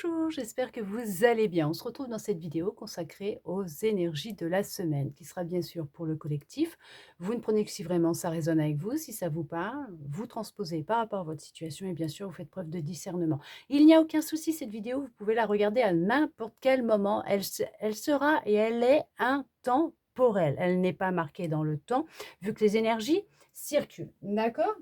Bonjour, j'espère que vous allez bien. On se retrouve dans cette vidéo consacrée aux énergies de la semaine, qui sera bien sûr pour le collectif. Vous ne prenez que si vraiment ça résonne avec vous, si ça vous parle, vous transposez par rapport à votre situation et bien sûr vous faites preuve de discernement. Il n'y a aucun souci, cette vidéo, vous pouvez la regarder à n'importe quel moment. Elle sera et elle est intemporelle. Elle n'est pas marquée dans le temps, vu que les énergies circulent. D'accord?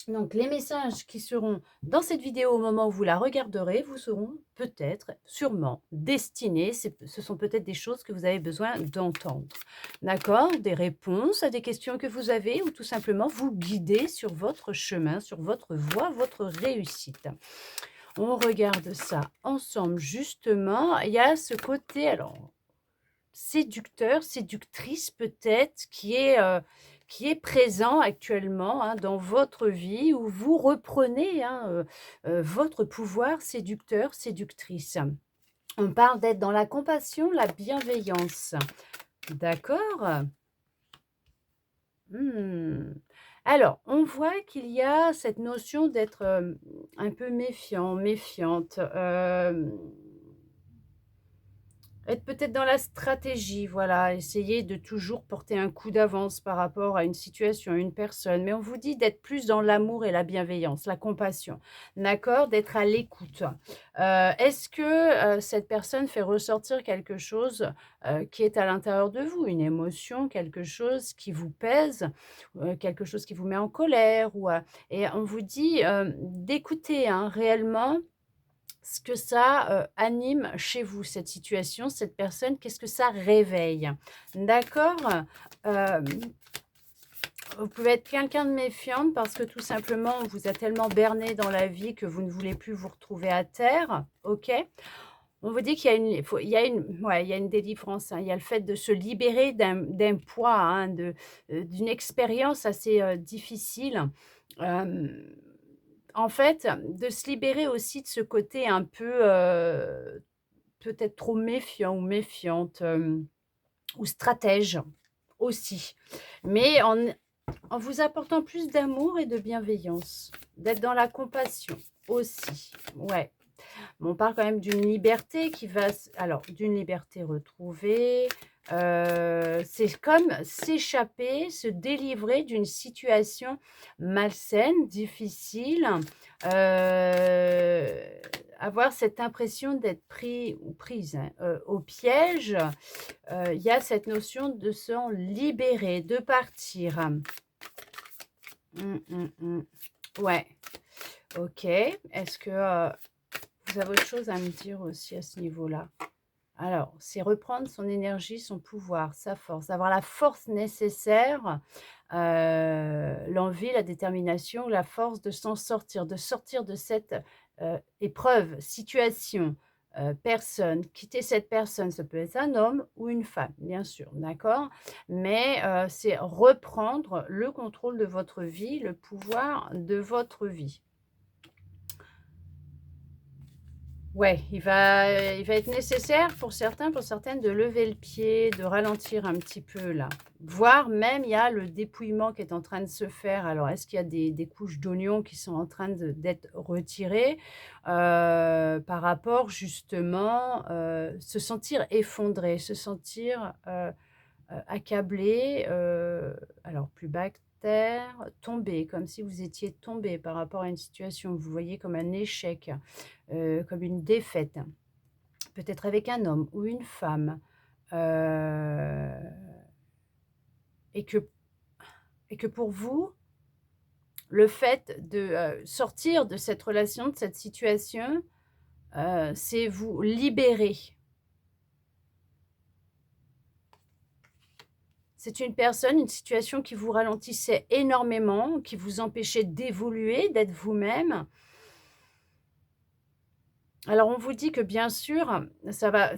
Donc, les messages qui seront dans cette vidéo au moment où vous la regarderez vous seront peut-être, sûrement destinés. Ce sont peut-être des choses que vous avez besoin d'entendre. D'accord? Des réponses à des questions que vous avez ou tout simplement vous guider sur votre chemin, sur votre voie, votre réussite. On regarde ça ensemble justement. Il y a ce côté, alors, séducteur, séductrice peut-être, qui est présent actuellement, hein, dans votre vie où vous reprenez, hein, votre pouvoir séducteur, séductrice. On parle d'être dans la compassion, la bienveillance. D'accord? Mmh. Alors, on voit qu'il y a cette notion d'être, un peu méfiant, méfiante, être peut-être dans la stratégie, voilà, essayer de toujours porter un coup d'avance par rapport à une situation, une personne. Mais on vous dit d'être plus dans l'amour et la bienveillance, la compassion, d'accord? D'être à l'écoute. Est-ce que, cette personne fait ressortir quelque chose, qui est à l'intérieur de vous? Une émotion, quelque chose qui vous pèse, quelque chose qui vous met en colère et on vous dit, d'écouter, hein, réellement ce que ça, anime chez vous, cette situation, cette personne, qu'est-ce que ça réveille? D'accord? Hem, vous pouvez être quelqu'un de méfiante parce que tout simplement, on vous a tellement berné dans la vie que vous ne voulez plus vous retrouver à terre, OK? On vous dit qu'il y a une il y a une ouais, il y a une délivrance, hein. Il y a le fait de se libérer d'un poids, hein, d'une expérience assez, difficile. Hem, En fait, de se libérer aussi de ce côté un peu, peut-être trop méfiant ou méfiante, ou stratège aussi. Mais en vous apportant plus d'amour et de bienveillance, d'être dans la compassion aussi. Ouais. Mais on parle quand même d'une liberté qui va s alors d'une liberté retrouvée, c'est comme s'échapper, se délivrer d'une situation malsaine, difficile, heu, avoir cette impression d'être pris ou prise, hein, au piège. Il y a cette notion de s'en libérer, de partir. Mmh, mmh, mmh. Ouais, OK. Est-ce que, vous avez autre chose à me dire aussi à ce niveau-là? Alors, c'est reprendre son énergie, son pouvoir, sa force, avoir la force nécessaire, l'envie, la détermination, la force de s'en sortir, de sortir de cette, épreuve, situation, personne, quitter cette personne. Ça peut être un homme ou une femme, bien sûr, d'accord? Mais, c'est reprendre le contrôle de votre vie, le pouvoir de votre vie. Ouais, il va être nécessaire pour certains, pour certaines de lever le pied, de ralentir un petit peu là. Voire même, il y a le dépouillement qui est en train de se faire. Alors, est-ce qu'il y a des couches d'oignons qui sont en train d'être retirées, par rapport justement, se sentir effondré, se sentir, accablé, alors plus bas que terre, tombé, comme si vous étiez tombé par rapport à une situation. Vous voyez comme un échec, comme une défaite, peut-être avec un homme ou une femme, heu et que pour vous, le fait de, sortir de cette relation, de cette situation, c'est vous libérer. C'est une personne, une situation qui vous ralentissait énormément, qui vous empêchait d'évoluer, d'être vous-même. Alors on vous dit que bien sûr, ça va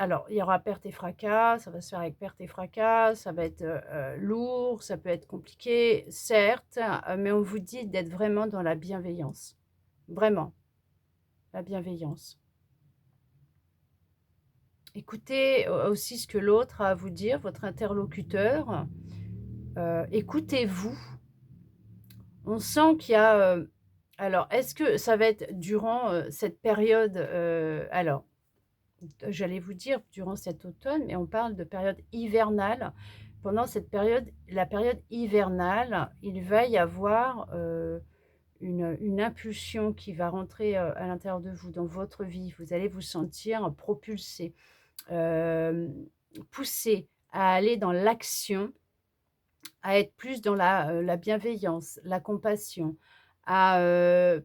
alors il y aura perte et fracas, ça va se faire avec perte et fracas, ça va être, lourd, ça peut être compliqué, certes, mais on vous dit d'être vraiment dans la bienveillance. Vraiment, la bienveillance. Écoutez aussi ce que l'autre a à vous dire, votre interlocuteur, écoutez-vous. On sent qu'il y a, Alors, est-ce que ça va être durant, cette période, alors, j'allais vous dire durant cet automne, mais on parle de période hivernale. Pendant cette période, la période hivernale, il va y avoir, une impulsion qui va rentrer, à l'intérieur de vous, dans votre vie. Vous allez vous sentir propulsé, hem, poussé à aller dans l'action, à être plus dans la bienveillance, la compassion, à,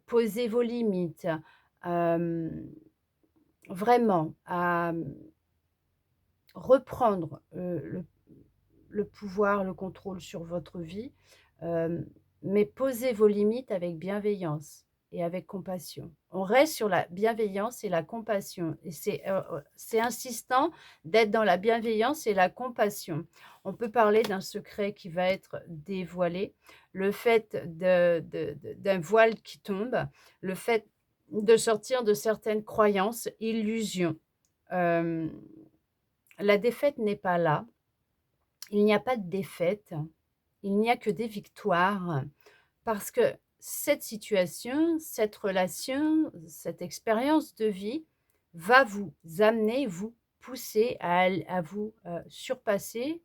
poser vos limites, hem, vraiment à, reprendre, le pouvoir, le contrôle sur votre vie, hem, mais posez vos limites avec bienveillance et avec compassion. On reste sur la bienveillance et la compassion et c'est insistant d'être dans la bienveillance et la compassion. On peut parler d'un secret qui va être dévoilé, le fait d'un voile qui tombe, le fait de sortir de certaines croyances, illusions. Hem, la défaite n'est pas là. Il n'y a pas de défaite, il n'y a que des victoires parce que cette situation, cette relation, cette expérience de vie va vous amener, vous pousser à vous, surpasser,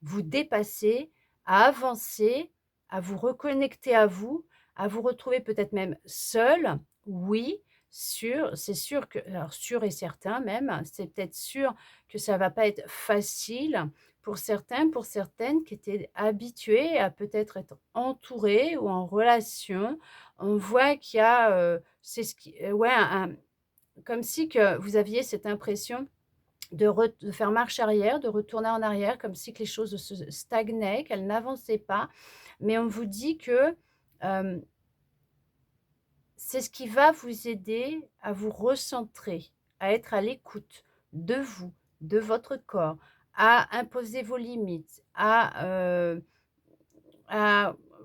vous dépasser, à avancer, à vous reconnecter à vous retrouver peut-être même seul. Oui, c'est sûr que alors sûr et certain même, c'est peut-être sûr que ça va pas être facile pour certains, pour certaines qui étaient habitués à peut-être être entourés ou en relation. On voit qu'il y a, c'est ce qui ouais, un comme si que vous aviez cette impression de faire marche arrière, de retourner en arrière, comme si que les choses se stagnaient, qu'elles n'avançaient pas. Mais on vous dit que, hem, c'est ce qui va vous aider à vous recentrer, à être à l'écoute de vous, de votre corps, à imposer vos limites, à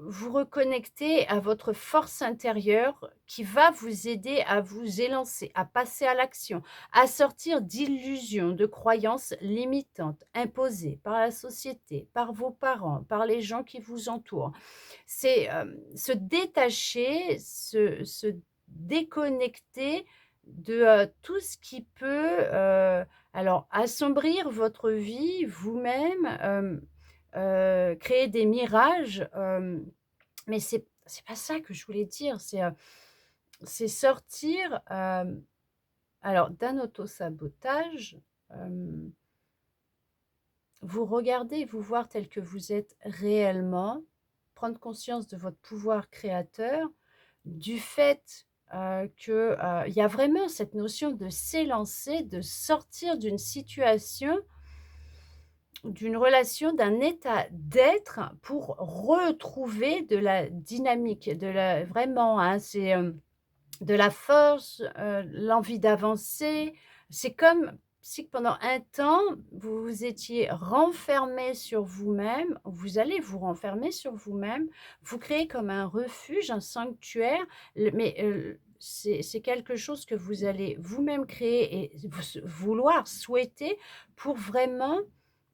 vous reconnecter à votre force intérieure qui va vous aider à vous élancer, à passer à l'action, à sortir d'illusions, de croyances limitantes imposées par la société, par vos parents, par les gens qui vous entourent. C'est, se détacher, se déconnecter de, tout ce qui peut, alors assombrir votre vie, vous-même, créer des mirages, mais c'est pas ça que je voulais dire. C'est sortir, alors d'un autosabotage, hem, vous regarder, vous voir tel que vous êtes réellement, prendre conscience de votre pouvoir créateur, du fait, que, il y a vraiment cette notion de s'élancer, de sortir d'une situation, d'une relation, d'un état d'être pour retrouver de la dynamique, de la vraiment, hein, c'est, de la force, l'envie d'avancer. C'est comme si pendant un temps, vous vous étiez renfermé sur vous-même, vous allez vous renfermer sur vous-même, vous créez comme un refuge, un sanctuaire, c'est quelque chose que vous allez vous-même créer et vouloir, souhaiter pour vraiment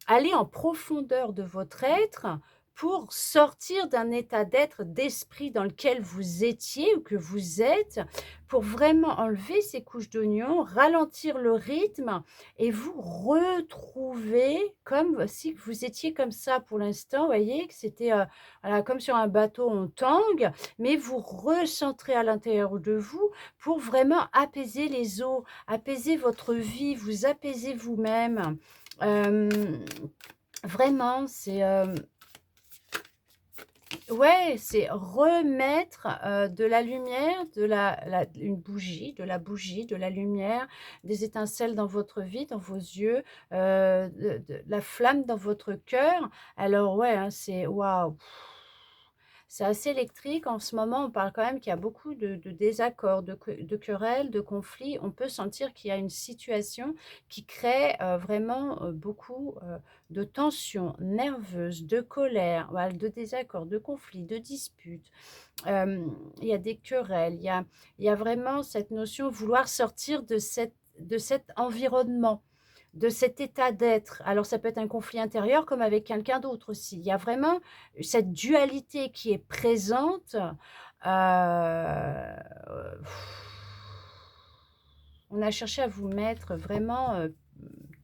aller en profondeur de votre être pour sortir d'un état d'être, d'esprit dans lequel vous étiez ou que vous êtes, pour vraiment enlever ces couches d'oignons, ralentir le rythme et vous retrouver comme si vous étiez comme ça pour l'instant, vous voyez? Que c'était, voilà, comme sur un bateau en tangue, mais vous recentrez à l'intérieur de vous pour vraiment apaiser les eaux, apaiser votre vie, vous apaiser vous-même. Hem, vraiment, ouais, c'est remettre, de la lumière, de la une bougie, de la bougie, de la lumière, des étincelles dans votre vie, dans vos yeux, de la flamme dans votre cœur. Alors ouais, hein, c'est waouh! C'est assez électrique. En ce moment, on parle quand même qu'il y a beaucoup de désaccords, de querelles, de conflits. On peut sentir qu'il y a une situation qui crée, vraiment, beaucoup, de tensions nerveuses, de colère, voilà, de désaccords, de conflits, de disputes. Il y a des querelles, il y a vraiment cette notion vouloir sortir de cet environnement, de cet état d'être. Alors ça peut être un conflit intérieur comme avec quelqu'un d'autre aussi. Il y a vraiment cette dualité qui est présente, Heu, on a cherché à vous mettre vraiment,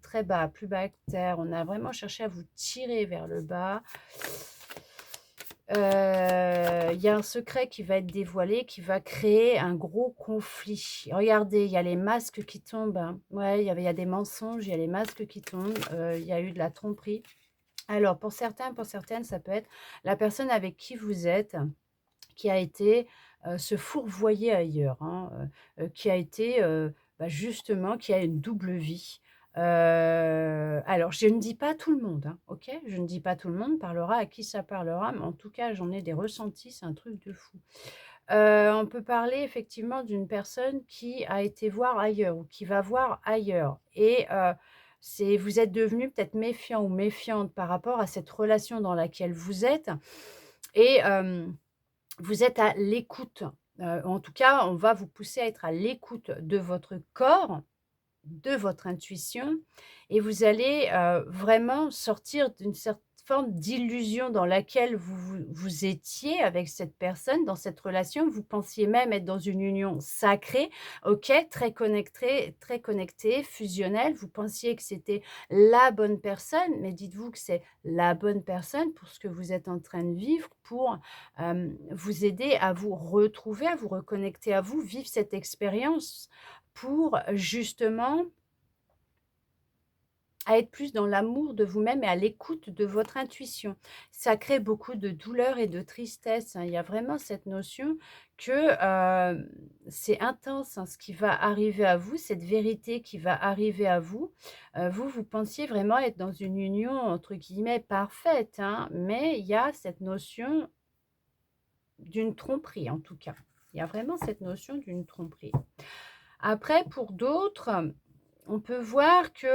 très bas, plus bas que terre. On a vraiment cherché à vous tirer vers le bas. Il y a un secret qui va être dévoilé, qui va créer un gros conflit. Regardez, il y a les masques qui tombent, hein. Ouais, il y a des mensonges, il y a les masques qui tombent, il y a eu de la tromperie. Alors pour certains, pour certaines, ça peut être la personne avec qui vous êtes, qui a été, se fourvoyer ailleurs, hein, qui a été, justement, qui a une double vie. Alors je ne dis pas tout le monde, hein, OK? Je ne dis pas tout le monde, parlera à qui ça parlera, mais en tout cas, j'en ai des ressentis, c'est un truc de fou. On peut parler effectivement d'une personne qui a été voir ailleurs ou qui va voir ailleurs et c'est vous êtes devenu peut-être méfiant ou méfiante par rapport à cette relation dans laquelle vous êtes et vous êtes à l'écoute, en tout cas, on va vous pousser à être à l'écoute de votre corps, de votre intuition et vous allez, vraiment sortir d'une certaine forme d'illusion dans laquelle vous étiez avec cette personne, dans cette relation. Vous pensiez même être dans une union sacrée, OK, très connectée, fusionnelle. Vous pensiez que c'était la bonne personne, mais dites-vous que c'est la bonne personne pour ce que vous êtes en train de vivre, pour, vous aider à vous retrouver, à vous reconnecter à vous, vivre cette expérience pour justement à être plus dans l'amour de vous-même et à l'écoute de votre intuition. Ça crée beaucoup de douleur et de tristesse, hein. Il y a vraiment cette notion que, c'est intense, hein, ce qui va arriver à vous, cette vérité qui va arriver à vous. Vous pensiez vraiment être dans une union entre guillemets «parfaite», hein, mais il y a cette notion d'une tromperie en tout cas. Il y a vraiment cette notion d'une tromperie. Après pour d'autres, on peut voir que,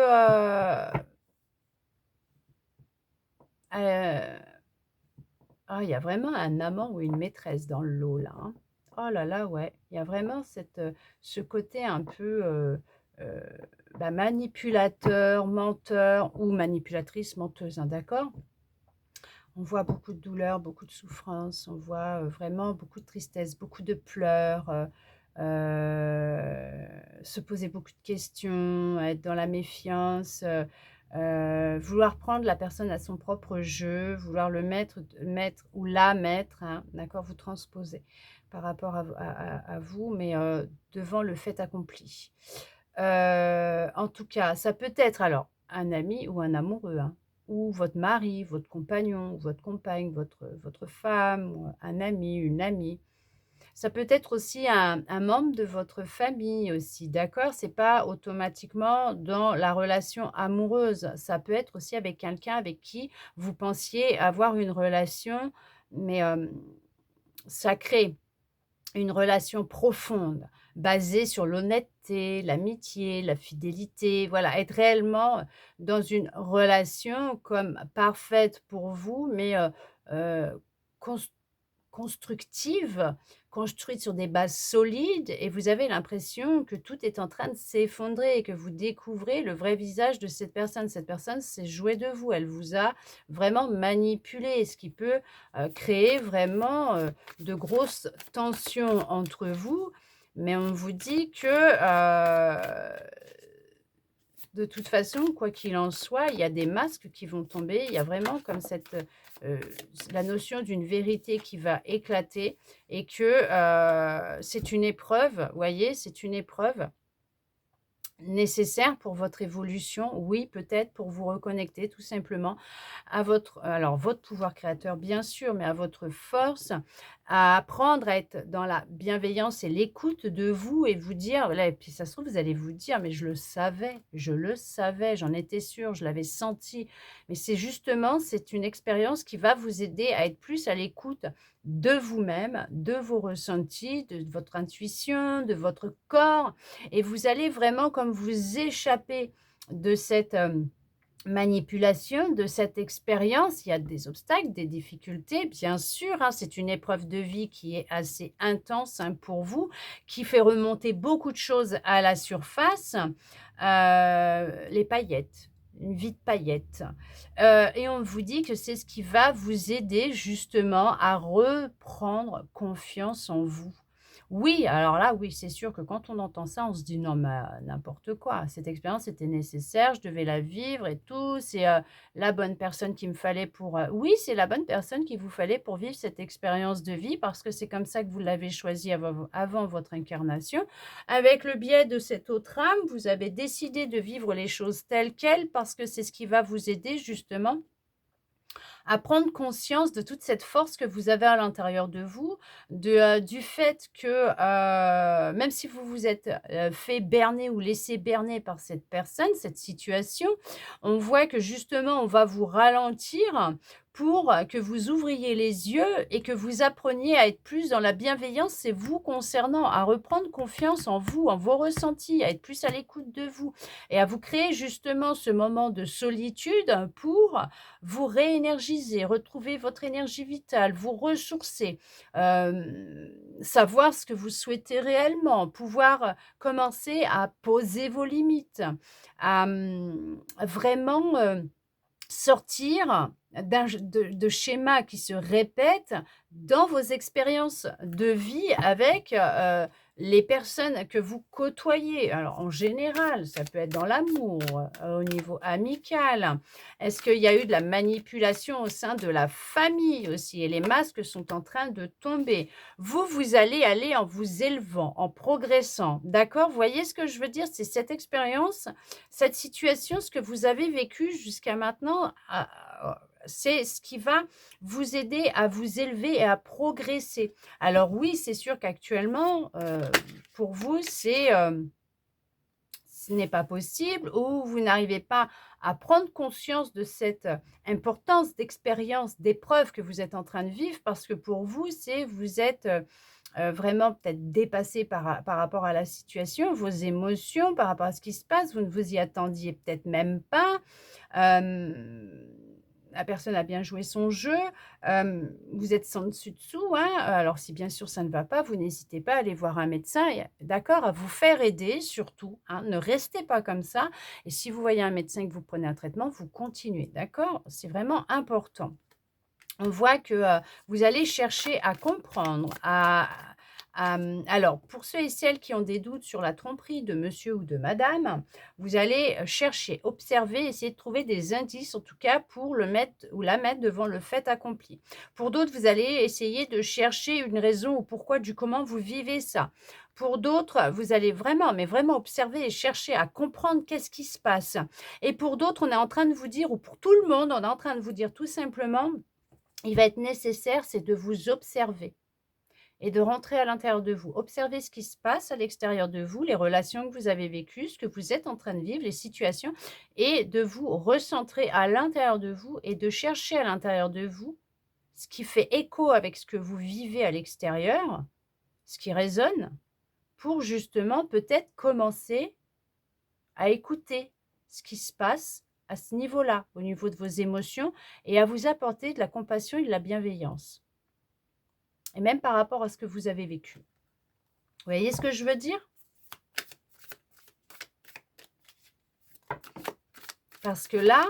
il y a vraiment un amant ou une maîtresse dans le lot là, hein. Oh là là, ouais, il y a vraiment ce côté un peu, heu, manipulateur, menteur ou manipulatrice, menteuse, hein, d'accord? On voit beaucoup de douleur, beaucoup de souffrance, on voit, vraiment beaucoup de tristesse, beaucoup de pleurs, se poser beaucoup de questions, être dans la méfiance, vouloir prendre la personne à son propre jeu, vouloir le mettre ou la mettre, hein, d'accord? Vous transposez par rapport à vous, mais devant le fait accompli. En tout cas, ça peut être alors un ami ou un amoureux, hein, ou votre mari, votre compagnon, ou votre compagne, votre femme, ou un ami, une amie. Ça peut être aussi un membre de votre famille aussi, d'accord? C'est pas automatiquement dans la relation amoureuse. Ça peut être aussi avec quelqu'un avec qui vous pensiez avoir une relation, mais sacrée. Une relation profonde, basée sur l'honnêteté, l'amitié, la fidélité, voilà, être réellement dans une relation comme parfaite pour vous, mais heu, cons constructive, construite sur des bases solides et vous avez l'impression que tout est en train de s'effondrer et que vous découvrez le vrai visage de cette personne. Cette personne s'est jouée de vous, elle vous a vraiment manipulé, ce qui peut, créer vraiment, de grosses tensions entre vous. Mais on vous dit que, de toute façon, quoi qu'il en soit, il y a des masques qui vont tomber. Il y a vraiment comme heu, la notion d'une vérité qui va éclater et que, c'est une épreuve, vous voyez? C'est une épreuve nécessaire pour votre évolution, oui, peut-être pour vous reconnecter tout simplement à votre pouvoir créateur bien sûr, mais à votre force, à apprendre à être dans la bienveillance et l'écoute de vous et vous dire là et puis ça se trouve vous allez vous dire: «Mais je le savais, j'en étais sûre, je l'avais senti». Mais c'est justement, c'est une expérience qui va vous aider à être plus à l'écoute de vous-même, de vos ressentis, de votre intuition, de votre corps et vous allez vraiment comme vous échapper de cette, manipulation, de cette expérience. Il y a des obstacles, des difficultés, bien sûr, hein, c'est une épreuve de vie qui est assez intense, hein, pour vous, qui fait remonter beaucoup de choses à la surface. Les paillettes, une vie de paillettes. Et on vous dit que c'est ce qui va vous aider justement à reprendre confiance en vous. Oui, alors là, oui, c'est sûr que quand on entend ça, on se dit: «Non mais, n'importe quoi, cette expérience était nécessaire, je devais la vivre et tout, c'est, la bonne personne qu'il me fallait pour» oui, c'est la bonne personne qu'il vous fallait pour vivre cette expérience de vie parce que c'est comme ça que vous l'avez choisie avant votre incarnation. Avec le biais de cette autre âme, vous avez décidé de vivre les choses telles quelles parce que c'est ce qui va vous aider justement à prendre conscience de toute cette force que vous avez à l'intérieur de vous, du fait que, même si vous vous êtes, fait berner ou laisser berner par cette personne, cette situation, on voit que justement on va vous ralentir pour, que vous ouvriez les yeux et que vous appreniez à être plus dans la bienveillance, c'est vous concernant, à reprendre confiance en vous, en vos ressentis, à être plus à l'écoute de vous et à vous créer justement ce moment de solitude pour vous réénergiser, retrouver votre énergie vitale, vous ressourcer, savoir ce que vous souhaitez réellement, pouvoir, commencer à poser vos limites, à, vraiment, sortir de schémas qui se répètent dans vos expériences de vie avec, les personnes que vous côtoyez. Alors en général, ça peut être dans l'amour, au niveau amical. Est-ce qu'il y a eu de la manipulation au sein de la famille aussi? Et les masques sont en train de tomber. Vous, vous allez aller en vous élevant, en progressant, d'accord? Vous voyez ce que je veux dire? C'est cette expérience, cette situation, ce que vous avez vécu jusqu'à maintenant, c'est ce qui va vous aider à vous élever et à progresser. Alors oui, c'est sûr qu'actuellement, pour vous, ce n'est pas possible ou vous n'arrivez pas à prendre conscience de cette importance d'expérience, d'épreuve que vous êtes en train de vivre parce que pour vous, vous êtes, vraiment peut-être dépassé par rapport à la situation, vos émotions, par rapport à ce qui se passe. Vous ne vous y attendiez peut-être même pas. Hem, la personne a bien joué son jeu, vous êtes sans dessus dessous, hein. Alors si bien sûr ça ne va pas, vous n'hésitez pas à aller voir un médecin et d'accord, à vous faire aider surtout, hein. Ne restez pas comme ça et si vous voyez un médecin et que vous prenez un traitement, vous continuez, d'accord? C'est vraiment important. On voit que, vous allez chercher à comprendre, alors pour ceux et celles qui ont des doutes sur la tromperie de monsieur ou de madame, vous allez, chercher, observer, essayer de trouver des indices en tout cas pour le mettre ou la mettre devant le fait accompli. Pour d'autres, vous allez essayer de chercher une raison ou pourquoi du comment vous vivez ça. Pour d'autres, vous allez vraiment, mais vraiment observer et chercher à comprendre qu'est-ce qui se passe. Et pour d'autres, on est en train de vous dire ou pour tout le monde, on est en train de vous dire tout simplement il va être nécessaire, c'est de vous observer et de rentrer à l'intérieur de vous. Observez ce qui se passe à l'extérieur de vous, les relations que vous avez vécues, ce que vous êtes en train de vivre, les situations et de vous recentrer à l'intérieur de vous et de chercher à l'intérieur de vous ce qui fait écho avec ce que vous vivez à l'extérieur, ce qui résonne, pour justement peut-être commencer à écouter ce qui se passe à ce niveau-là, au niveau de vos émotions et à vous apporter de la compassion et de la bienveillance et même par rapport à ce que vous avez vécu. Vous voyez ce que je veux dire? Parce que là,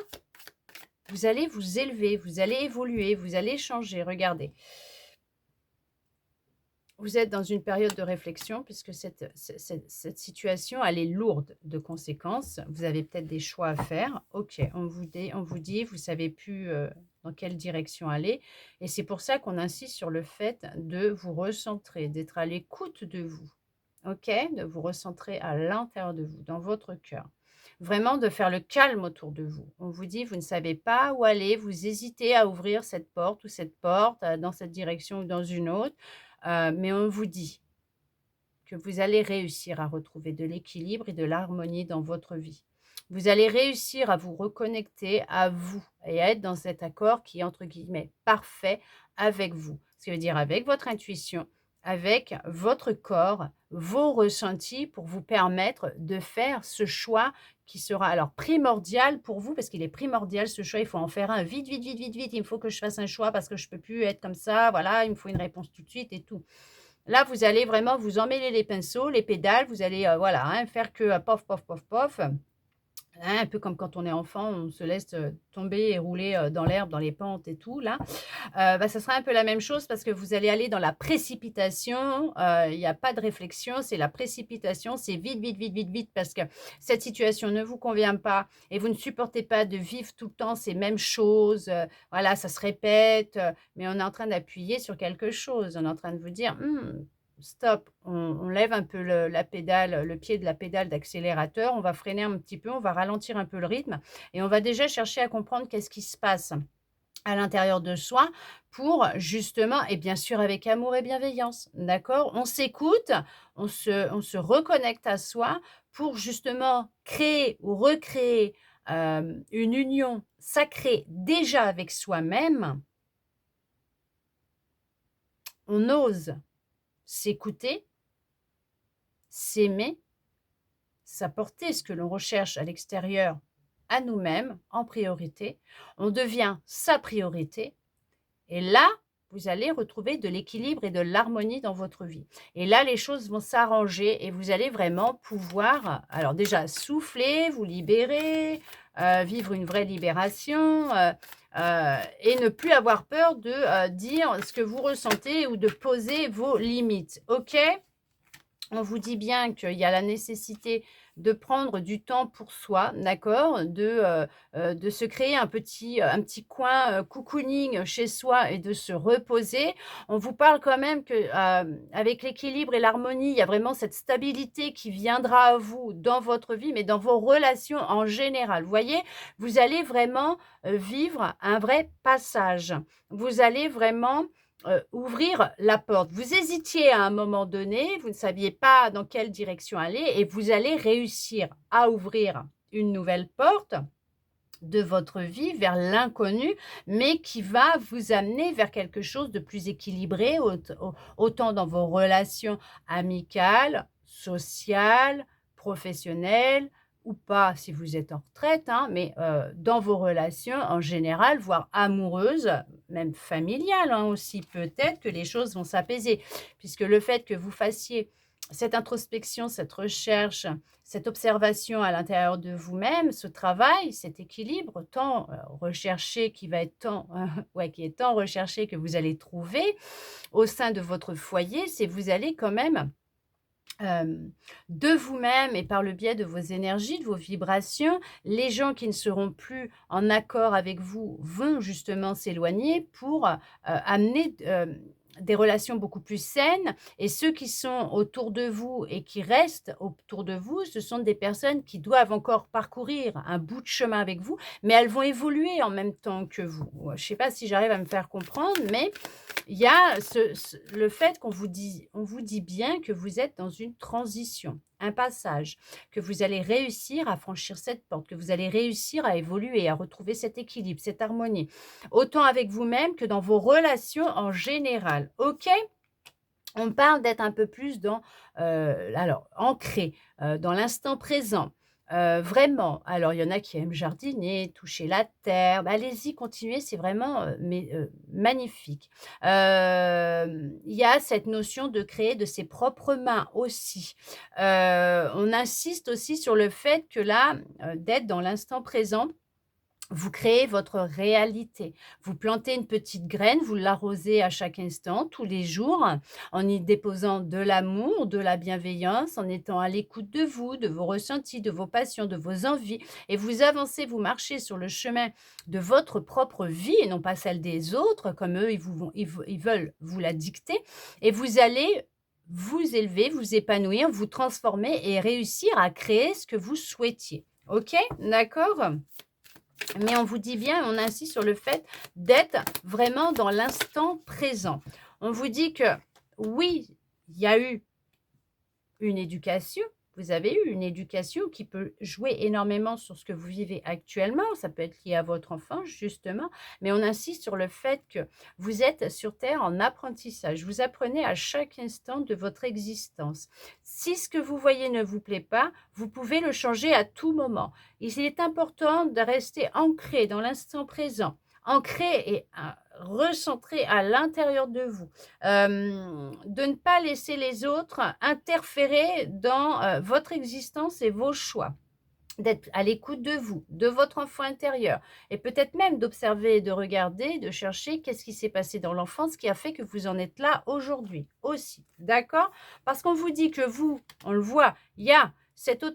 vous allez vous élever, vous allez évoluer, vous allez changer. Regardez. Vous êtes dans une période de réflexion puisque cette situation, elle est lourde de conséquences. Vous avez peut-être des choix à faire. OK, on vous dit, vous savez plus, dans quelle direction aller et c'est pour ça qu'on insiste sur le fait de vous recentrer, d'être à l'écoute de vous. OK? De vous recentrer à l'intérieur de vous, dans votre cœur. Vraiment de faire le calme autour de vous. On vous dit: «Vous ne savez pas où aller, vous hésitez à ouvrir cette porte ou cette porte, dans cette direction ou dans une autre». Mais on vous dit que vous allez réussir à retrouver de l'équilibre et de l'harmonie dans votre vie. Vous allez réussir à vous reconnecter à vous et à être dans cet accord qui est entre guillemets «parfait» avec vous. Ce qui veut dire avec votre intuition, avec votre corps, vos ressentis pour vous permettre de faire ce choix qui sera alors primordial pour vous parce qu'il est primordial ce choix, il faut en faire un vite, vite, vite, vite, vite, il faut que je fasse un choix parce que je ne peux plus être comme ça, voilà, il me faut une réponse tout de suite et tout. Là, vous allez vraiment vous emmêler les pinceaux, les pédales, vous allez, voilà, hein, faire que, pof, pof, pof, pof. Hein, un peu comme quand on est enfant, on se laisse, tomber et rouler, dans l'herbe, dans les pentes et tout là. Bah, ça sera un peu la même chose parce que vous allez aller dans la précipitation, il y a pas de réflexion, c'est la précipitation, c'est vite, vite, vite, vite, vite parce que cette situation ne vous convient pas et vous ne supportez pas de vivre tout le temps ces mêmes choses, voilà, ça se répète, mais on est en train d'appuyer sur quelque chose. On est en train de vous dire: «Mmh, stop, on lève un peu la pédale, le pied de la pédale d'accélérateur, on va freiner un petit peu, on va ralentir un peu le rythme et on va déjà chercher à comprendre qu'est-ce qui se passe à l'intérieur de soi pour justement et bien sûr avec amour et bienveillance, d'accord? On s'écoute, on se reconnecte à soi pour justement créer ou recréer, une union sacrée déjà avec soi-même. On ose s'écouter, s'aimer, s'apporter ce que l'on recherche à l'extérieur à nous-mêmes en priorité. On devient sa priorité. Et là, vous allez retrouver de l'équilibre et de l'harmonie dans votre vie. Et là, les choses vont s'arranger et vous allez vraiment pouvoir, alors déjà souffler, vous libérer, vivre une vraie libération, et ne plus avoir peur de, dire ce que vous ressentez ou de poser vos limites. OK? On vous dit bien qu'il y a la nécessité de prendre du temps pour soi, d'accord? De se créer un petit coin, cocooning chez soi et de se reposer. On vous parle quand même que, avec l'équilibre et l'harmonie, il y a vraiment cette stabilité qui viendra à vous dans votre vie, mais dans vos relations en général. Vous voyez? Vous allez vraiment, vivre un vrai passage. Vous allez vraiment ouvrir la porte. Vous hésitiez à un moment donné, vous ne saviez pas dans quelle direction aller et vous allez réussir à ouvrir une nouvelle porte de votre vie vers l'inconnu, mais qui va vous amener vers quelque chose de plus équilibré, autant dans vos relations amicales, sociales, professionnelles ou pas si vous êtes en retraite, hein, mais dans vos relations en général, voire amoureuses, même familiales, hein, aussi. Peut-être que les choses vont s'apaiser puisque le fait que vous fassiez cette introspection, cette recherche, cette observation à l'intérieur de vous-même, ce travail, cet équilibre tant, recherché qui va être tant ouais, qui est tant recherché que vous allez trouver au sein de votre foyer, c'est vous allez quand même, de vous-même et par le biais de vos énergies, de vos vibrations, les gens qui ne seront plus en accord avec vous vont justement s'éloigner pour, amener des relations beaucoup plus saines et ceux qui sont autour de vous et qui restent autour de vous, ce sont des personnes qui doivent encore parcourir un bout de chemin avec vous, mais elles vont évoluer en même temps que vous. Je ne sais pas si j'arrive à me faire comprendre, mais il y a le fait on vous dit bien que vous êtes dans une transition, un passage, que vous allez réussir à franchir cette porte, que vous allez réussir à évoluer, à retrouver cet équilibre, cette harmonie, autant avec vous-même que dans vos relations en général. OK? On parle d'être un peu plus dans, alors ancré, dans l'instant présent, vraiment. Alors il y en a qui aiment jardiner, toucher la terre, bah, allez-y, continuez, c'est vraiment, magnifique. Il y a cette notion de créer de ses propres mains aussi. On insiste aussi sur le fait que là, d'être dans l'instant présent, vous créez votre réalité. Vous plantez une petite graine, vous l'arrosez à chaque instant, tous les jours, en y déposant de l'amour, de la bienveillance, en étant à l'écoute de vous, de vos ressentis, de vos passions, de vos envies. Et vous avancez, vous marchez sur le chemin de votre propre vie et non pas celle des autres, comme eux, ils veulent vous la dicter. Et vous allez vous élever, vous épanouir, vous transformer et réussir à créer ce que vous souhaitiez. OK? D'accord? Mais on vous dit bien, on insiste sur le fait d'être vraiment dans l'instant présent. On vous dit que oui, il y a eu une éducation, vous avez eu une éducation qui peut jouer énormément sur ce que vous vivez actuellement. Ça peut être lié à votre enfance, justement, mais on insiste sur le fait que vous êtes sur Terre en apprentissage. Vous apprenez à chaque instant de votre existence. Si ce que vous voyez ne vous plaît pas, vous pouvez le changer à tout moment. Il est important de rester ancré dans l'instant présent, ancré et recentré à l'intérieur de vous, de ne pas laisser les autres interférer dans votre existence et vos choix. d'être à l'écoute de vous, de votre enfant intérieur et peut-être même d'observer, de regarder, de chercher qu'est-ce qui s'est passé dans l'enfance qui a fait que vous en êtes là aujourd'hui aussi. D'accord? Parce qu'on vous dit que vous, on le voit, il y a cette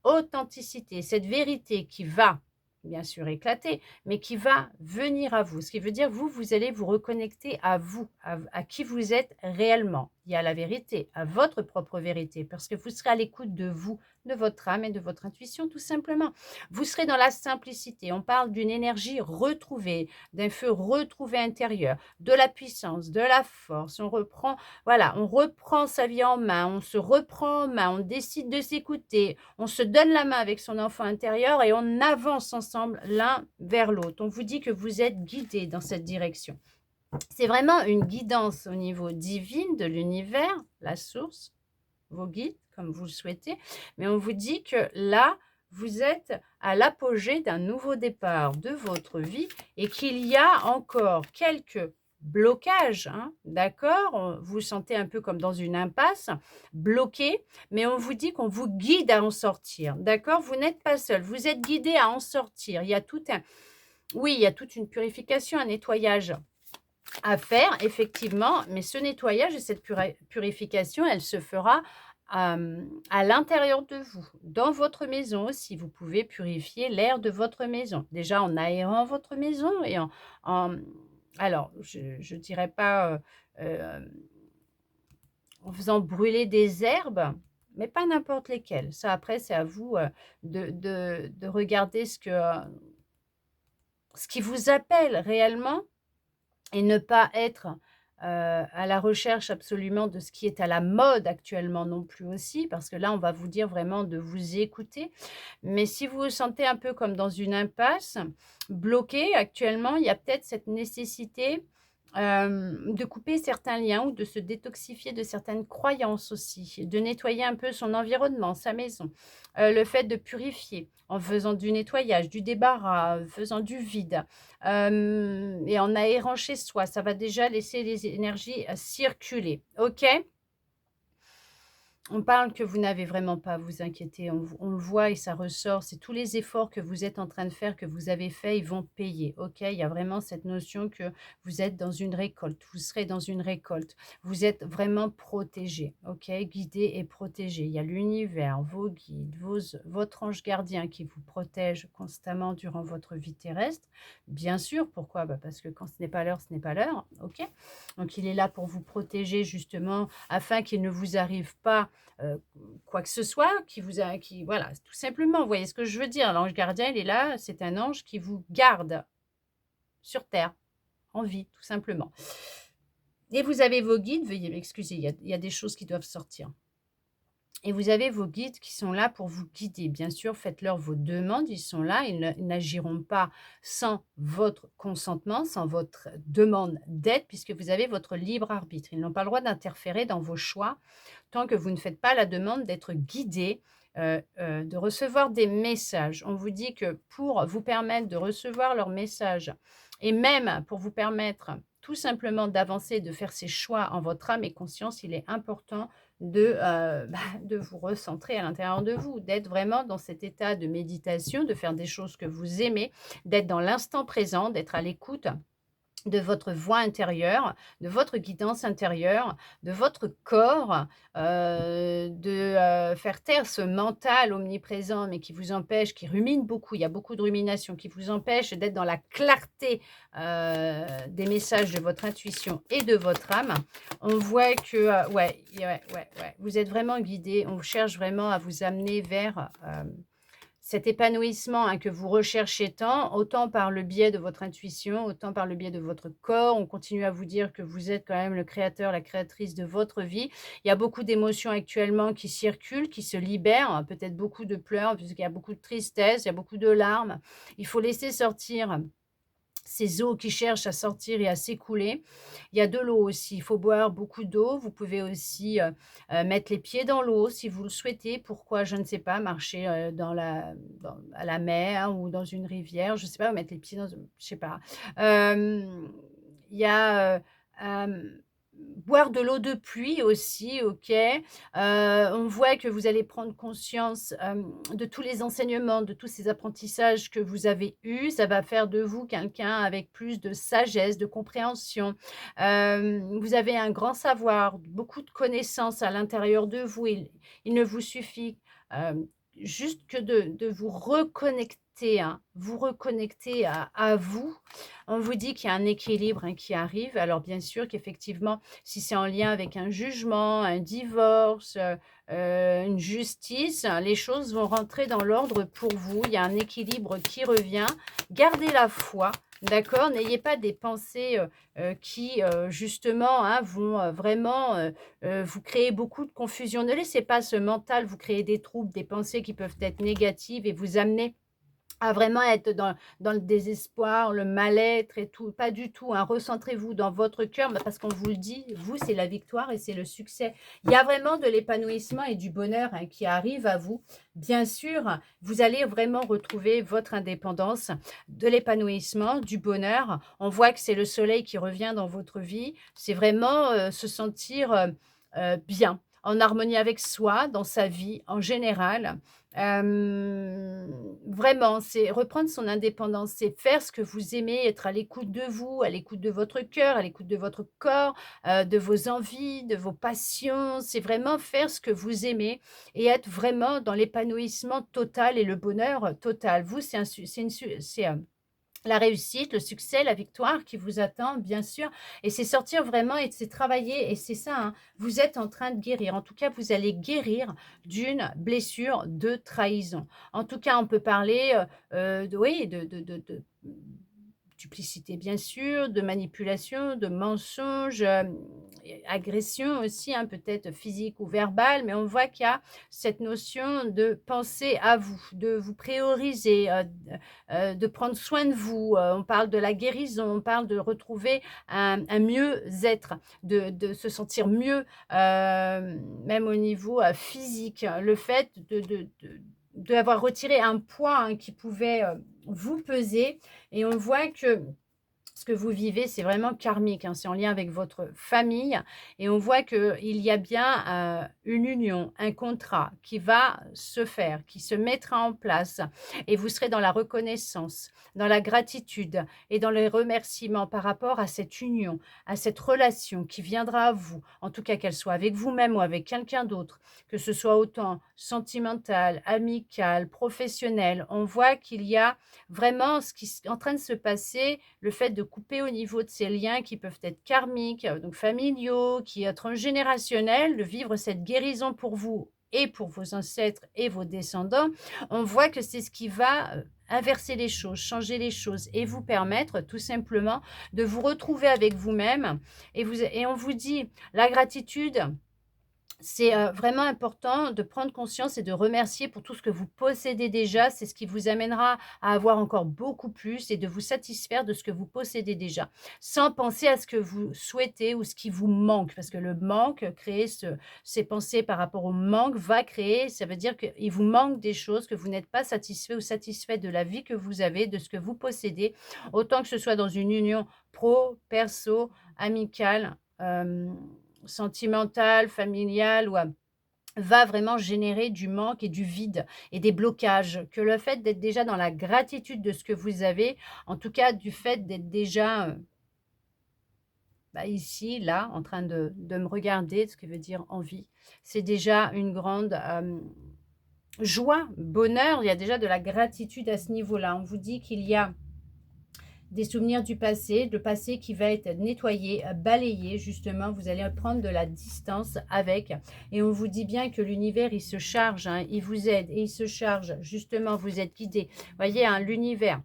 authenticité, cette vérité qui va bien sûr éclater, mais qui va venir à vous. Ce qui veut dire, vous, vous allez vous reconnecter à vous, à qui vous êtes réellement. Il y a la vérité, à votre propre vérité, parce que vous serez à l'écoute de vous, de votre âme et de votre intuition, tout simplement. Vous serez dans la simplicité. On parle d'une énergie retrouvée, d'un feu retrouvé intérieur, de la puissance, de la force. On reprend, voilà, on reprend sa vie en main, on se reprend en main, on décide de s'écouter, on se donne la main avec son enfant intérieur et on avance ensemble l'un vers l'autre. On vous dit que vous êtes guidé dans cette direction. C'est vraiment une guidance au niveau divin de l'univers, la source, vos guides, comme vous le souhaitez. Mais on vous dit que là, vous êtes à l'apogée d'un nouveau départ de votre vie et qu'il y a encore quelques blocages, hein, d'accord? Vous vous sentez un peu comme dans une impasse, bloqué, mais on vous dit qu'on vous guide à en sortir, d'accord? Vous n'êtes pas seul, vous êtes guidé à en sortir. Il y a tout un, oui, il y a toute une purification, un nettoyage à faire, effectivement, mais ce nettoyage et cette purification, elle se fera à l'intérieur de vous, dans votre maison aussi. Vous pouvez purifier l'air de votre maison. Déjà en aérant votre maison et en alors, je dirais pas, en faisant brûler des herbes, mais pas n'importe lesquelles. Ça, après, c'est à vous, de regarder ce qui vous appelle réellement et ne pas être, à la recherche absolument de ce qui est à la mode actuellement non plus aussi, parce que là, on va vous dire vraiment de vous écouter. Mais si vous vous sentez un peu comme dans une impasse, bloqué actuellement, il y a peut-être cette nécessité, de couper certains liens ou de se détoxifier de certaines croyances aussi, de nettoyer un peu son environnement, sa maison. Le fait de purifier en faisant du nettoyage, du débarras, faisant du vide. Et en aérant chez soi, ça va déjà laisser les énergies, circuler. OK? On parle que vous n'avez vraiment pas à vous inquiéter. On le voit et ça ressort. C'est tous les efforts que vous êtes en train de faire, que vous avez fait, ils vont payer. OK? Il y a vraiment cette notion que vous êtes dans une récolte. Vous serez dans une récolte. Vous êtes vraiment protégé. OK? Guidé et protégé. Il y a l'univers, vos guides, votre ange gardien qui vous protège constamment durant votre vie terrestre. Bien sûr. Pourquoi? Bah, parce que quand ce n'est pas l'heure, ce n'est pas l'heure. OK? Donc, il est là pour vous protéger justement afin qu'il ne vous arrive pas quoi que ce soit qui voilà, tout simplement, vous voyez ce que je veux dire? L'ange gardien, il est là, c'est un ange qui vous garde sur terre, en vie, tout simplement. Et vous avez vos guides, veuillez m'excuser, il y a des choses qui doivent sortir. Et vous avez vos guides qui sont là pour vous guider. Bien sûr, faites-leur vos demandes, ils sont là, ils n'agiront pas sans votre consentement, sans votre demande d'aide, puisque vous avez votre libre arbitre. Ils n'ont pas le droit d'interférer dans vos choix tant que vous ne faites pas la demande d'être guidé, de recevoir des messages. On vous dit que pour vous permettre de recevoir leurs messages et même pour vous permettre tout simplement d'avancer, de faire ces choix en votre âme et conscience, il est important de vous recentrer à l'intérieur de vous, d'être vraiment dans cet état de méditation, de faire des choses que vous aimez, d'être dans l'instant présent, d'être à l'écoute de votre voix intérieure, de votre guidance intérieure, de votre corps, faire taire ce mental omniprésent, mais qui vous empêche, qui rumine beaucoup, il y a beaucoup de rumination, qui vous empêche d'être dans la clarté, des messages de votre intuition et de votre âme. On voit que, ouais, vous êtes vraiment guidé, on cherche vraiment à vous amener vers, cet épanouissement, hein, que vous recherchez tant, autant par le biais de votre intuition, autant par le biais de votre corps. On continue à vous dire que vous êtes quand même le créateur, la créatrice de votre vie. Il y a beaucoup d'émotions actuellement qui circulent, qui se libèrent, hein, peut-être beaucoup de pleurs, puisqu'il y a beaucoup de tristesse, il y a beaucoup de larmes. Il faut laisser sortir ces eaux qui cherchent à sortir et à s'écouler. Il y a de l'eau aussi, il faut boire beaucoup d'eau. Vous pouvez aussi, mettre les pieds dans l'eau si vous le souhaitez. Pourquoi? Je ne sais pas, marcher, à la mer ou dans une rivière, je ne sais pas, mettre les pieds dans je sais pas. Il y a, boire de l'eau de pluie aussi, OK. On voit que vous allez prendre conscience, de tous les enseignements, de tous ces apprentissages que vous avez eus. Ça va faire de vous quelqu'un avec plus de sagesse, de compréhension. Vous avez un grand savoir, beaucoup de connaissances à l'intérieur de vous. Il ne vous suffit, hem, juste que de vous reconnecter, hein, vous reconnecter à vous. On vous dit qu'il y a un équilibre, hein, qui arrive. Alors bien sûr qu'effectivement, si c'est en lien avec un jugement, un divorce, une justice, les choses vont rentrer dans l'ordre pour vous. Il y a un équilibre qui revient. Gardez la foi, d'accord? N'ayez pas des pensées, qui, justement, hein, vont, vraiment, vous créer beaucoup de confusion. Ne laissez pas ce mental vous créer des troubles, des pensées qui peuvent être négatives et vous amener à vraiment être dans le désespoir, le mal-être et tout, pas du tout, hein. Recentrez-vous dans votre cœur, bah, parce qu'on vous le dit, vous, c'est la victoire et c'est le succès. Il y a vraiment de l'épanouissement et du bonheur, hein, qui arrive à vous. Bien sûr, vous allez vraiment retrouver votre indépendance, de l'épanouissement, du bonheur. On voit que c'est le soleil qui revient dans votre vie. C'est vraiment, se sentir, bien, en harmonie avec soi, dans sa vie en général. Vraiment, c'est reprendre son indépendance, c'est faire ce que vous aimez, être à l'écoute de vous, à l'écoute de votre cœur, à l'écoute de votre corps, de vos envies, de vos passions. C'est vraiment faire ce que vous aimez et être vraiment dans l'épanouissement total et le bonheur total. Vous, c'est un su c'est une su c'est, la réussite, le succès, la victoire qui vous attend, bien sûr, et c'est sortir vraiment et c'est travailler et c'est ça, hein, vous êtes en train de guérir. En tout cas, vous allez guérir d'une blessure de trahison. En tout cas, on peut parler, de oui, de duplicité, bien sûr, de manipulation, de mensonge, et agression aussi, hein, peut-être physique ou verbale, mais on voit qu'il y a cette notion de penser à vous, de vous prioriser, de prendre soin de vous. On parle de la guérison, on parle de retrouver un mieux-être, de se sentir mieux, même au niveau, physique. Le fait d'avoir retiré un poids, hein, qui pouvait, vous peser et on voit que ce que vous vivez, c'est vraiment karmique, hein, c'est en lien avec votre famille et on voit qu'il y a bien, une union, un contrat qui va se faire, qui se mettra en place et vous serez dans la reconnaissance, dans la gratitude et dans les remerciements par rapport à cette union, à cette relation qui viendra à vous, en tout cas qu'elle soit avec vous-même ou avec quelqu'un d'autre, que ce soit autant sentimental, amical, professionnel. On voit qu'il y a vraiment ce qui est en train de se passer, le fait de couper au niveau de ces liens qui peuvent être karmiques, donc familiaux, qui est transgénérationnels, de vivre cette guérison pour vous et pour vos ancêtres et vos descendants. On voit que c'est ce qui va, inverser les choses, changer les choses et vous permettre tout simplement de vous retrouver avec vous-même et on vous dit: «La gratitude, c'est, vraiment important de prendre conscience et de remercier pour tout ce que vous possédez déjà. C'est ce qui vous amènera à avoir encore beaucoup plus et de vous satisfaire de ce que vous possédez déjà, sans penser à ce que vous souhaitez ou ce qui vous manque. Parce que le manque, créer ces pensées par rapport au manque va créer ça veut dire qu'il vous manque des choses, que vous n'êtes pas satisfait ou satisfait de la vie que vous avez, de ce que vous possédez, autant que ce soit dans une union pro, perso, amicale, sentimentale, familiale ou va vraiment générer du manque et du vide et des blocages. Que le fait d'être déjà dans la gratitude de ce que vous avez, en tout cas du fait d'être déjà, bah, ici, là, en train de me regarder, ce qui veut dire en vie, c'est déjà une grande, joie, bonheur. Il y a déjà de la gratitude à ce niveau-là. On vous dit qu'il y a des souvenirs du passé, le passé qui va être nettoyé, balayé justement, vous allez prendre de la distance avec et on vous dit bien que l'univers il se charge, hein, il vous aide et il se charge justement, vous êtes guidé. Voyez, hein, l'univers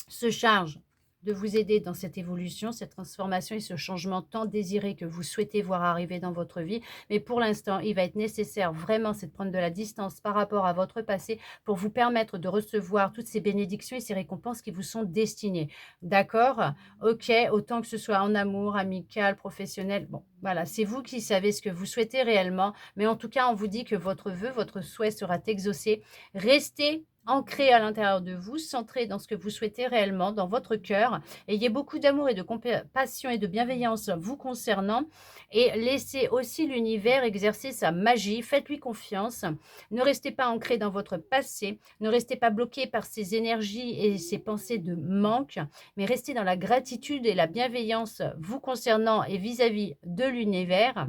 se charge de vous aider dans cette évolution, cette transformation et ce changement tant désiré que vous souhaitez voir arriver dans votre vie. Mais pour l'instant, il va être nécessaire vraiment, c'est de prendre de la distance par rapport à votre passé pour vous permettre de recevoir toutes ces bénédictions et ces récompenses qui vous sont destinées. D'accord? Ok, autant que ce soit en amour, amical, professionnel. Bon, voilà, c'est vous qui savez ce que vous souhaitez réellement. Mais en tout cas, on vous dit que votre vœu, votre souhait sera exaucé. Restez ancré à l'intérieur de vous, centré dans ce que vous souhaitez réellement, dans votre cœur. Ayez beaucoup d'amour et de compassion et de bienveillance vous concernant et laissez aussi l'univers exercer sa magie. Faites-lui confiance. Ne restez pas ancré dans votre passé. Ne restez pas bloqué par ces énergies et ces pensées de manque, mais restez dans la gratitude et la bienveillance vous concernant et vis-à-vis de l'univers.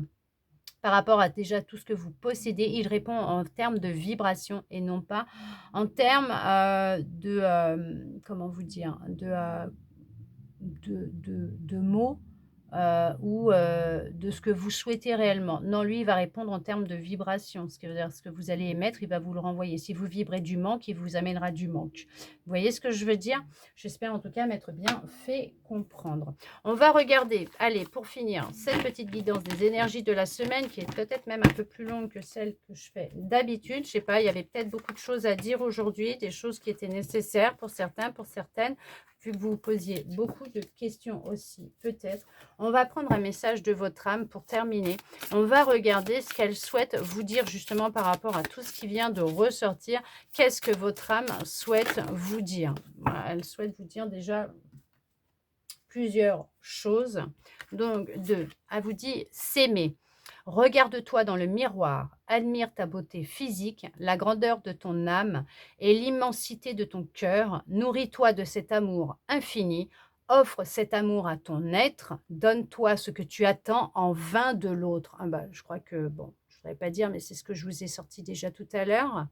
Par rapport à déjà tout ce que vous possédez, il répond en termes de vibration et non pas en termes comment vous dire, de mots ou de ce que vous souhaitez réellement. Non, lui, il va répondre en termes de vibration. Ce qui veut dire ce que vous allez émettre, il va vous le renvoyer. Si vous vibrez du manque, il vous amènera du manque. Vous voyez ce que je veux dire? J'espère en tout cas m'être bien fait comprendre. On va regarder, allez, pour finir, cette petite guidance des énergies de la semaine qui est peut-être même un peu plus longue que celle que je fais d'habitude. Je sais pas, il y avait peut-être beaucoup de choses à dire aujourd'hui, des choses qui étaient nécessaires pour certains, pour certaines, vu que vous vous posiez beaucoup de questions aussi, peut-être. On va prendre un message de votre âme pour terminer. On va regarder ce qu'elle souhaite vous dire justement par rapport à tout ce qui vient de ressortir. Qu'est-ce que votre âme souhaite vous dire? Voilà, elle souhaite vous dire déjà plusieurs choses. Donc, elle vous dit s'aimer. Regarde-toi dans le miroir, admire ta beauté physique, la grandeur de ton âme et l'immensité de ton cœur. Nourris-toi de cet amour infini. Offre cet amour à ton être. Donne-toi ce que tu attends en vain de l'autre. Ah bah, je crois que, bon, je ne voudrais pas dire, mais c'est ce que je vous ai sorti déjà tout à l'heure.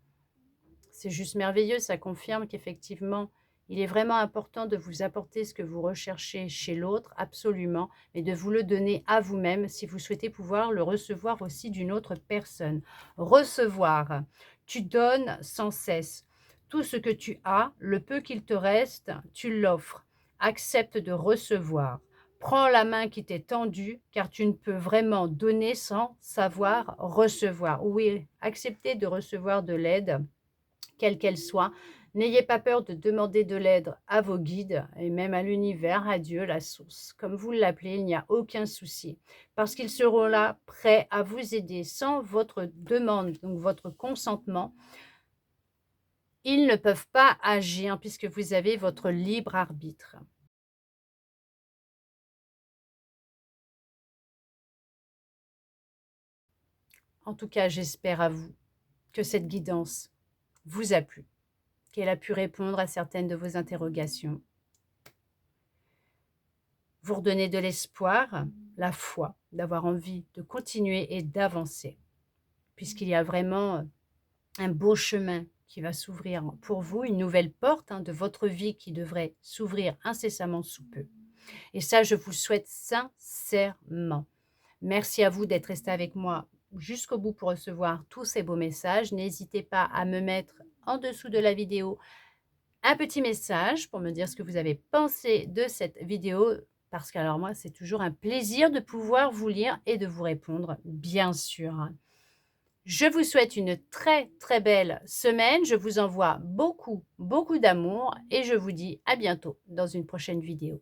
C'est juste merveilleux, ça confirme qu'effectivement, il est vraiment important de vous apporter ce que vous recherchez chez l'autre, absolument, mais de vous le donner à vous-même si vous souhaitez pouvoir le recevoir aussi d'une autre personne. Recevoir, tu donnes sans cesse. Tout ce que tu as, le peu qu'il te reste, tu l'offres. Accepte de recevoir. Prends la main qui t'est tendue, car tu ne peux vraiment donner sans savoir recevoir. Oui, acceptez de recevoir de l'aide, quelle qu'elle soit. N'ayez pas peur de demander de l'aide à vos guides et même à l'univers, à Dieu, la source. Comme vous l'appelez, il n'y a aucun souci. Parce qu'ils seront là, prêts à vous aider sans votre demande, donc votre consentement. Ils ne peuvent pas agir puisque vous avez votre libre arbitre. En tout cas, j'espère à vous que cette guidance vous a plu, qu'elle a pu répondre à certaines de vos interrogations, vous redonner de l'espoir, la foi, d'avoir envie de continuer et d'avancer, puisqu'il y a vraiment un beau chemin qui va s'ouvrir pour vous, une nouvelle porte de votre vie qui devrait s'ouvrir incessamment sous peu. Et ça, je vous souhaite sincèrement. Merci à vous d'être resté avec moi jusqu'au bout pour recevoir tous ces beaux messages. N'hésitez pas à me mettre en dessous de la vidéo un petit message pour me dire ce que vous avez pensé de cette vidéo, parce que alors moi, c'est toujours un plaisir de pouvoir vous lire et de vous répondre, bien sûr. Je vous souhaite une très très belle semaine. Je vous envoie beaucoup d'amour et je vous dis à bientôt dans une prochaine vidéo.